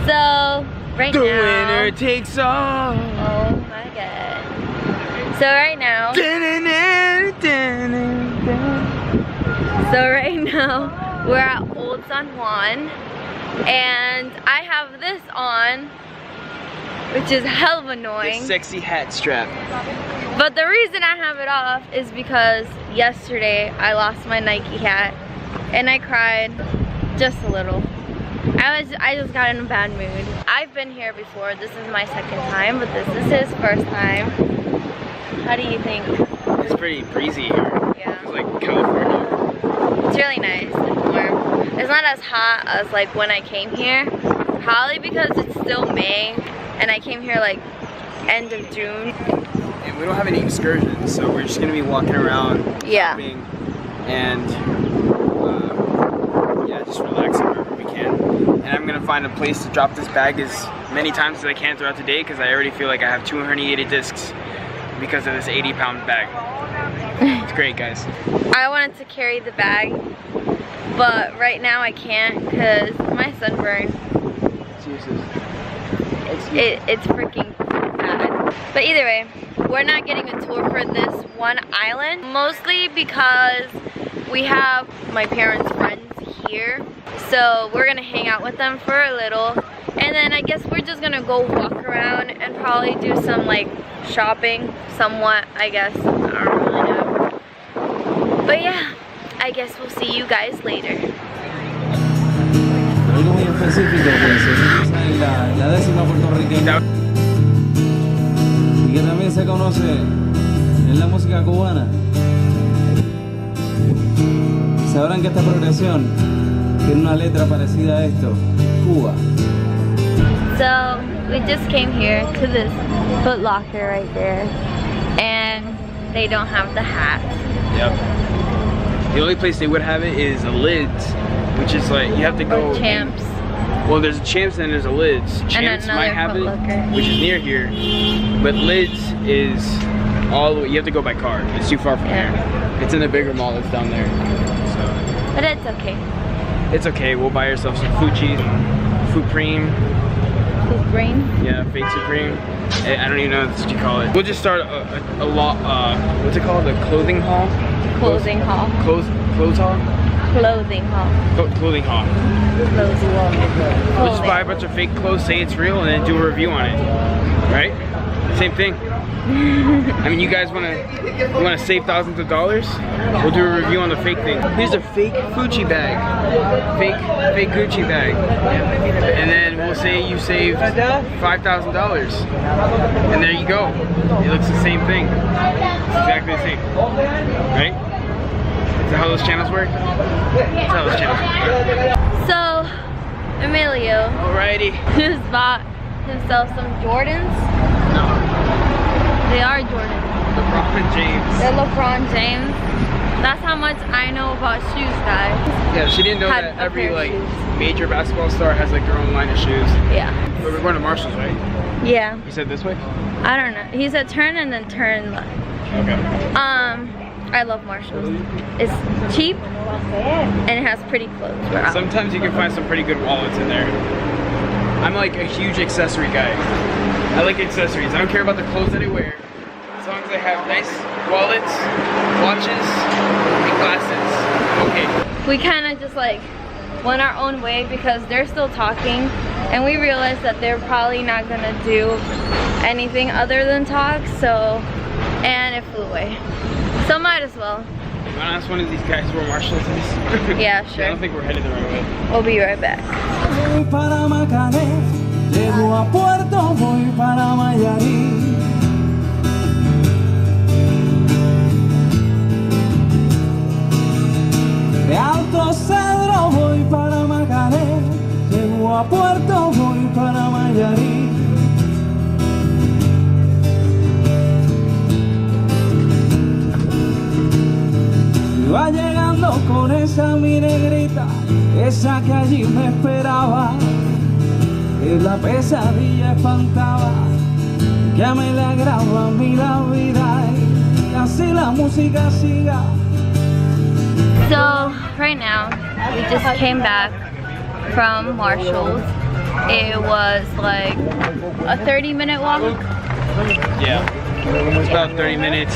So right now, the winner takes all. Oh my god. So right now, we're at Old San Juan, and I have this on, which is hell of annoying. The sexy hat strap. But the reason I have it off is because yesterday I lost my Nike hat, and I cried just a little. I just got in a bad mood. I've been here before. This is my second time, but this is his first time. How do you think? It's pretty breezy here. Yeah. It's like California. It's really nice and warm. It's not as hot as like when I came here. Probably because it's still May, and I came here like end of June. And we don't have any excursions, so we're just gonna be walking around, shopping, and yeah, just relaxing wherever we can. And I'm gonna find a place to drop this bag as many times as I can throughout the day, because I already feel like I have 2 herniated discs because of this 80-pound bag. It's great, guys. I wanted to carry the bag, but right now I can't because my sunburn. It's freaking bad. But either way, we're not getting a tour for this one island, mostly because we have my parents' friends here, so we're gonna hang out with them for a little, and then I guess we're just gonna go walk around and probably do some like shopping somewhat, I guess. I don't really know, but yeah, I guess we'll see you guys later. Algo muy específico, pues es la 10ª puertorriqueña y que también se conoce en la música cubana. Sabrán que esta progresión tiene una letra parecida a esto, Cuba. So we just came here to this Foot Locker right there, and they don't have the hat. Yep. The only place they would have it is a Lids, which is like you have to go. Or Champs. Well, there's a Champs and there's a Lids. Champs might have it, which is near here, but Lids is all the way. You have to go by car. It's too far from here. It's in the bigger mall that's down there. So. But it's okay. It's okay. We'll buy ourselves some Fuji, Supreme. Supreme? Yeah, fake Supreme. I don't even know what you call it. We'll just start a lot. What's it called? A clothing haul. Clothing haul. Clothes haul. Clothing haul. Clothing haul. Clothing haul. We'll just buy a bunch of fake clothes, say it's real, and then do a review on it. Right? Same thing. I mean, you guys wanna save thousands of dollars? We'll do a review on the fake thing. Here's a fake Fuji bag, fake Gucci bag, and then we'll say you saved $5,000, and there you go. It looks the same thing. It's exactly the same, right? Is that how those channels work? That's how those channels work. So, Emilio. Alrighty. Just bought himself some Jordans. No. They are Jordans. LeBron James. They're LeBron James. That's how much I know about shoes, guys. Yeah, she didn't know that every like major basketball star has like their own line of shoes. Yeah. But we're going to Marshall's, right? Yeah. You said this way? I don't know. He said turn and then turn left. Okay. I love Marshall's. It's cheap and it has pretty clothes. Sometimes you can find some pretty good wallets in there. I'm like a huge accessory guy. I like accessories. I don't care about the clothes that I wear. As long as I have nice wallets, watches, and glasses, okay. We kind of just like went our own way because they're still talking, and we realized that they're probably not gonna do anything other than talk, so, and it flew away. So might as well. You wanna ask one of these guys where Marshall's is? Yeah, sure. I don't think we're headed the right way. We'll be right back. Llego a Puerto, voy para Mayarí. De Alto Cedro voy para Macaré. Llego a Puerto, voy para Mayarí. Iba llegando con esa mi negrita, esa que allí me esperaba. Que la pesadilla espantaba, que me le agrava a mí la vida y así la música siga. So right now we just came back from Marshall's it was like a 30-minute walk. Yeah, it's about 30 minutes.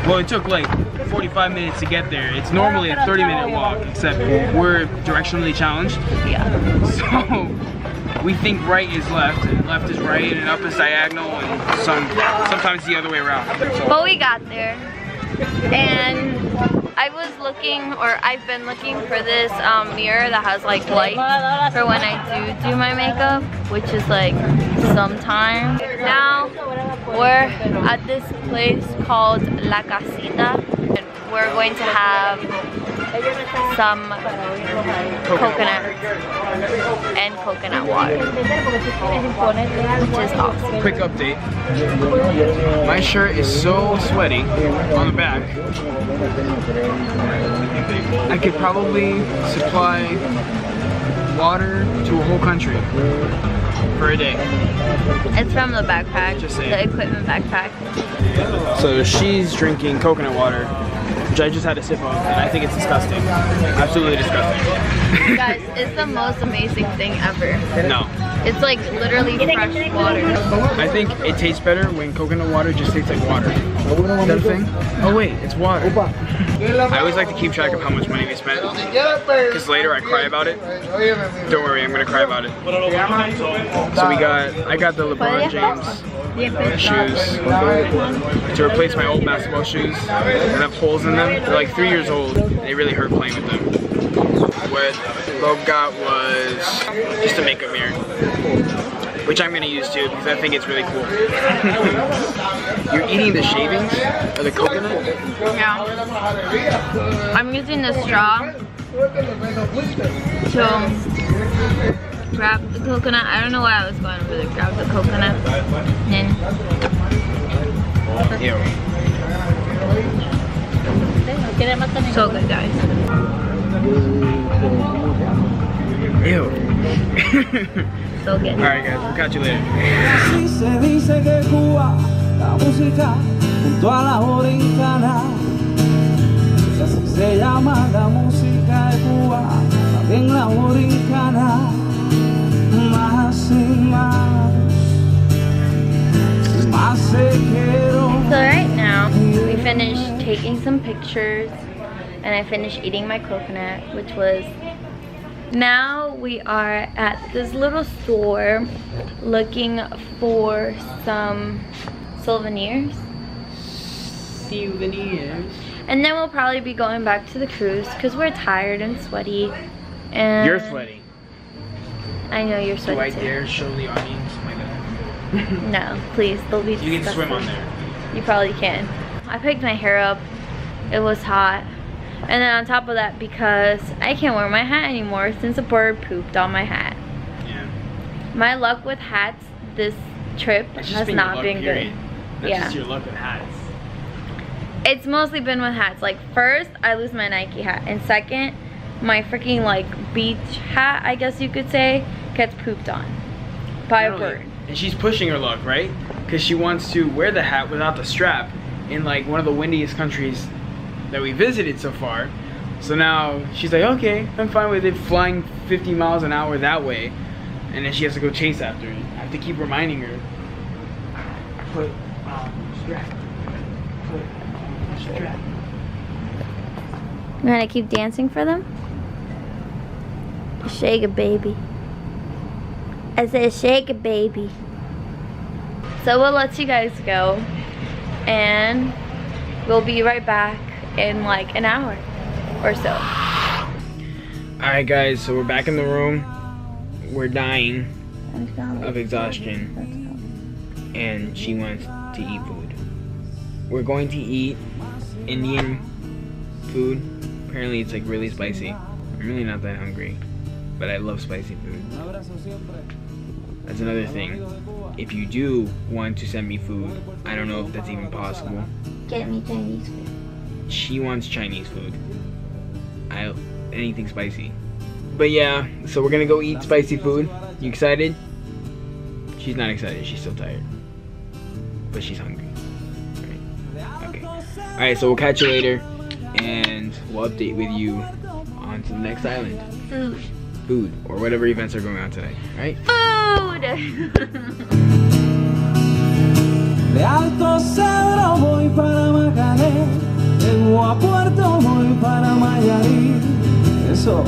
Well, it took like 45 minutes to get there. It's normally a 30-minute walk, except we're directionally challenged. Yeah. So we think right is left, and left is right, and up is diagonal, and sometimes the other way around. But we got there, and I was looking, or I've been looking for this mirror that has like light for when I do my makeup, which is like sometime. Now we're at this place called La Casita, and we're going to have some coconut and coconut water, which is awesome. Quick update. My shirt is so sweaty on the back. I could probably supply water to a whole country for a day. It's from the backpack, Just saying. the equipment backpack. So she's drinking coconut water, which I just had a sip of, and I think it's disgusting. Absolutely disgusting. Guys, it's the most amazing thing ever. No. It's like literally fresh water. I think it tastes better when coconut water just tastes like water. Is that a thing? Oh wait, it's water. I always like to keep track of how much money we spent, because later I cry about it. Don't worry, I'm gonna cry about it. So I got the LeBron James shoes to replace my old basketball shoes that have holes in them. They're like 3 years old, and they really hurt playing with them. What Loeb got was just a makeup mirror, which I'm gonna use too because I think it's really cool. You're eating the shavings or the coconut? Yeah. I'm using the straw to grab the coconut. I don't know why I was going over there. Grab the coconut. And Ew. so good, guys. Ew. So good. Alright guys, we'll catch you later. Así se dice que Cuba, la música junto a la borincana. Y así se llama la música de Cuba, también la borincana. Más y más se quiero. So right now, we finished taking some pictures and I finished eating my coconut, which was... Now we are at this little store looking for some souvenirs. And then we'll probably be going back to the cruise because we're tired and sweaty. And You're sweaty. I know you're sweaty Do I too. dare show the audience my bed? No, please, they'll be You can disgusting. swim on there. You probably can. I picked my hair up. It was hot. And then on top of that, because I can't wear my hat anymore since a bird pooped on my hat. Yeah. My luck with hats this trip That's just has been your not luck, been period. good. That's Yeah. just your luck with hats. It's mostly been with hats. Like first, I lose my Nike hat. And second, my freaking like beach hat, I guess you could say, gets pooped on by a Literally. bird. And she's pushing her luck, right? Because she wants to wear the hat without the strap in like one of the windiest countries that we visited so far. So now she's like, okay, I'm fine with it flying 50 miles an hour that way. And then she has to go chase after it. I have to keep reminding her. Put strap. Put strap. You wanna keep dancing for them? Shake it, baby. I said shake it, baby. So we'll let you guys go. And we'll be right back in like an hour or so. Alright guys, so we're back in the room. We're dying of exhaustion. And she wants to eat food. We're going to eat Indian food. Apparently it's like really spicy. I'm really not that hungry, but I love spicy food. That's another thing. If you do want to send me food, I don't know if that's even possible. Get me Chinese food. She wants Chinese food. Anything spicy. But yeah, so we're gonna go eat spicy food. You excited? She's not excited, she's still tired. But she's hungry. Alright. Okay. Alright, so we'll catch you later and we'll update with you on to the next island. Food. food or whatever events are going on today, right? Food! De Alto Cedro voy para Macané, de Puerto voy para Mayarí. Eso.